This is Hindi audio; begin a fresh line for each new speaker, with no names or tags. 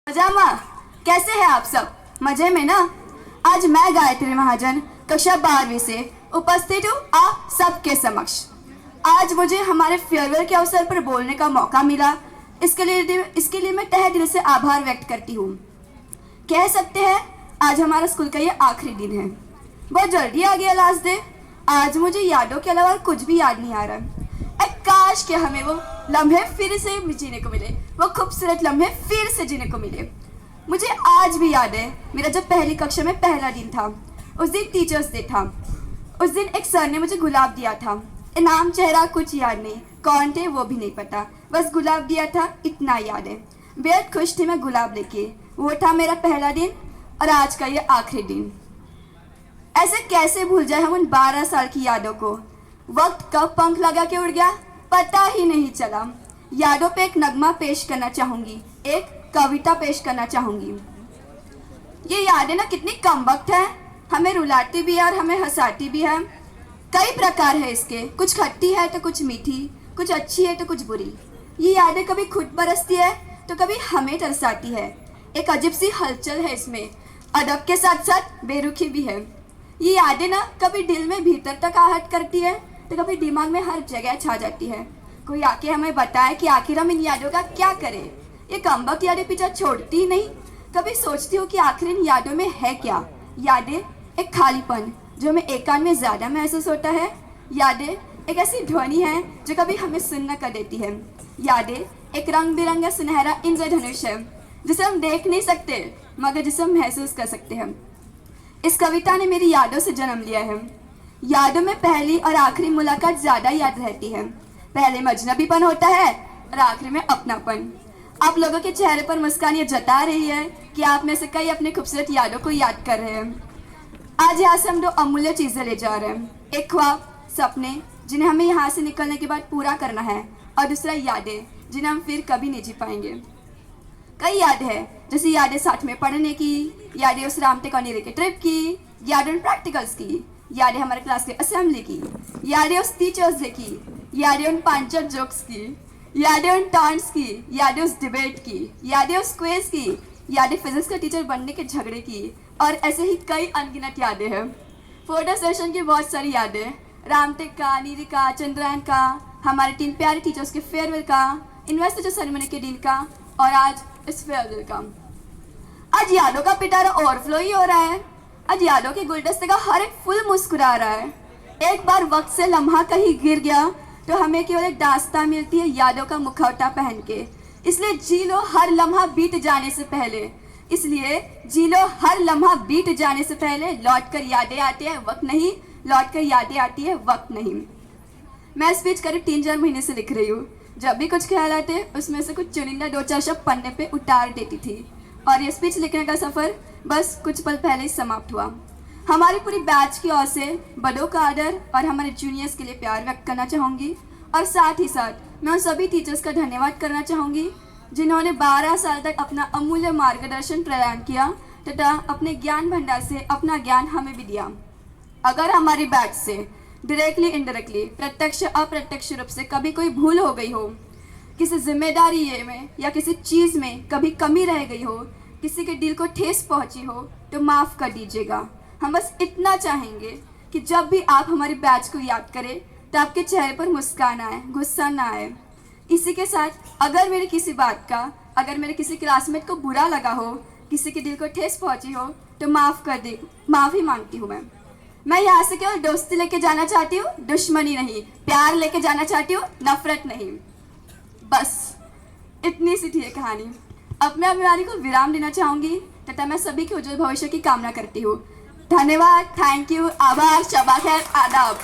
पजामा। कैसे हैं आप सब? मजे में ना? आज मैं गायत्री महाजन कक्षा 12वीं से उपस्थित हूँ आप सबके समक्ष। आज मुझे हमारे फेयरवेल के अवसर पर बोलने का मौका मिला। इसके लिए मैं तहे दिल से आभार व्यक्त करती हूँ। कह सकते हैं आज हमारा स्कूल का ये आखिरी दिन है। बहुत जल्दी आ गया लास्ट डे। आज मुझे यादों के अलावा कुछ भी याद नहीं आ रहा। काश कि हमें वो लम्हे फिर से जीने को मिले, वो खूबसूरत लम्हे फिर से जीने को मिले। मुझे आज भी याद है मेरा जब पहली कक्षा में पहला दिन था। उस दिन टीचर्स डे था। उस दिन एक सर ने मुझे गुलाब दिया था। इनाम चेहरा कुछ याद नहीं, कौन थे वो भी नहीं पता, बस गुलाब दिया था इतना याद है। बेहद खुश थी मैं गुलाब लेके। वो था मेरा पहला दिन और आज का ये आखिरी दिन। ऐसे कैसे भूल जाए हम उन 12 साल की यादों को। वक्त कब पंख लगा के उड़ गया पता ही नहीं चला। यादों पे एक नगमा पेश करना चाहूंगी, एक कविता पेश करना चाहूंगी। ये यादें ना कितनी कम वक्त है, हमें रुलाती भी है और हमें हंसाती भी है। कई प्रकार है इसके, कुछ खट्टी है तो कुछ मीठी, कुछ अच्छी है तो कुछ बुरी। ये यादें कभी खुद बरसती है तो कभी हमें तरसाती है। एक अजीब सी हलचल है इसमें, अदब के साथ साथ बेरुखी भी है। ये यादें ना कभी दिल में भीतर तक आहट करती है तो कभी दिमाग में हर जगह छा जाती है। कोई आके हमें बताए कि आखिर हम इन यादों का क्या करें। ये कमबख्त यादें पीछा छोड़ती ही नहीं। कभी सोचती हूँ कि आखिर इन यादों में है क्या। यादें एक खालीपन जो हमें एकांत में ज़्यादा महसूस होता है। यादें एक ऐसी ध्वनि है जो कभी हमें सुन्न कर देती है। यादें एक रंग बिरंगा सुनहरा इंद्रधनुष है जिसे हम देख नहीं सकते मगर जिसे हम महसूस कर सकते हैं। इस कविता ने मेरी यादों से जन्म लिया है। यादों में पहली और आखिरी मुलाकात ज्यादा याद रहती है। पहले मजनबीपन होता है और आखिरी में अपनापन। आप लोगों के चेहरे पर मुस्कान ये जता रही है कि आप में से कई अपने खूबसूरत यादों को याद कर रहे हैं। आज यहाँ से हम 2 अमूल्य चीजें ले जा रहे हैं। एक ख्वाब, सपने जिन्हें हमें यहाँ से निकलने के बाद पूरा करना है, और दूसरा यादें जिन्हें हम फिर कभी नहीं जी पाएंगे। कई यादें हैं, जैसे यादें साथ में पढ़ने की, यादें उस रामटेक कौनीरे के ट्रिप की, यादें प्रैक्टिकल्स की, यादें हमारे क्लास के असेंबली की, यादें उस टीचर्स डे की, यादें उन पांचर जोक्स की, यादें उन टॉन्ट्स की, यादें उस डिबेट की, यादें उस क्विज की, यादें फिजिक्स का टीचर बनने के झगड़े की, और ऐसे ही कई अनगिनत यादें हैं। फोटो सेशन की बहुत सारी यादें, रामटेक का, नीरी का, चंद्रायन का, हमारे 3 प्यारे टीचर्स के फेयरवेल का, इन्वेस्टर सेरेमनी के दिन का, और आज इस फेयरवेल का। आज यादों का पिटारा ओवरफ्लो ही हो रहा है। आज यादों के गुलदस्ते का हर एक फूल मुस्कुरा रहा है। एक बार वक्त से लम्हा कहीं गिर गया तो हमें केवल एक दास्तां मिलती है यादों का मुखौटा पहन के। इसलिए जी लो हर लम्हा बीत जाने से पहले। इसलिए जी लो हर लम्हा बीत जाने से पहले। लौट कर यादें आती है वक्त नहीं, लौट कर यादें आती है वक्त नहीं। मैं स्पीच करीब 3-4 महीने से लिख रही हूँ। जब भी कुछ ख्याल आते उसमें से कुछ चुनिंदा 2-4 शब्द पन्ने पे उतार देती थी, और ये स्पीच लिखने का सफ़र बस कुछ पल पहले ही समाप्त हुआ। हमारी पूरी बैच की ओर से बड़ों का आदर और हमारे जूनियर्स के लिए प्यार व्यक्त करना चाहूँगी, और साथ ही साथ मैं उन सभी टीचर्स का धन्यवाद करना चाहूँगी जिन्होंने 12 साल तक अपना अमूल्य मार्गदर्शन प्रदान किया तथा अपने ज्ञान भंडार से अपना ज्ञान हमें भी दिया। अगर हमारी बैच से डायरेक्टली इनडायरेक्टली, प्रत्यक्ष अप्रत्यक्ष रूप से कभी कोई भूल हो गई हो, किसी जिम्मेदारी ये में या किसी चीज़ में कभी कमी रह गई हो, किसी के दिल को ठेस पहुंची हो, तो माफ़ कर दीजिएगा। हम बस इतना चाहेंगे कि जब भी आप हमारी बैच को याद करें तो आपके चेहरे पर मुस्कान आए, गुस्सा ना आए। इसी के साथ अगर मेरी किसी बात का, अगर मेरे किसी क्लासमेट को बुरा लगा हो, किसी के दिल को ठेस पहुंची हो, तो माफ़ी मांगती हूँ। मैं यहाँ से केवल दोस्ती लेके जाना चाहती हूँ, दुश्मनी नहीं। प्यार लेके जाना चाहती हूँ, नफरत नहीं। बस इतनी सी थी ये कहानी। अब मैं अपनी वाणी को विराम देना चाहूँगी तथा मैं सभी के उज्जवल भविष्य की कामना करती हूँ। धन्यवाद, थैंक यू, आभार, शबा खैर, आदाब।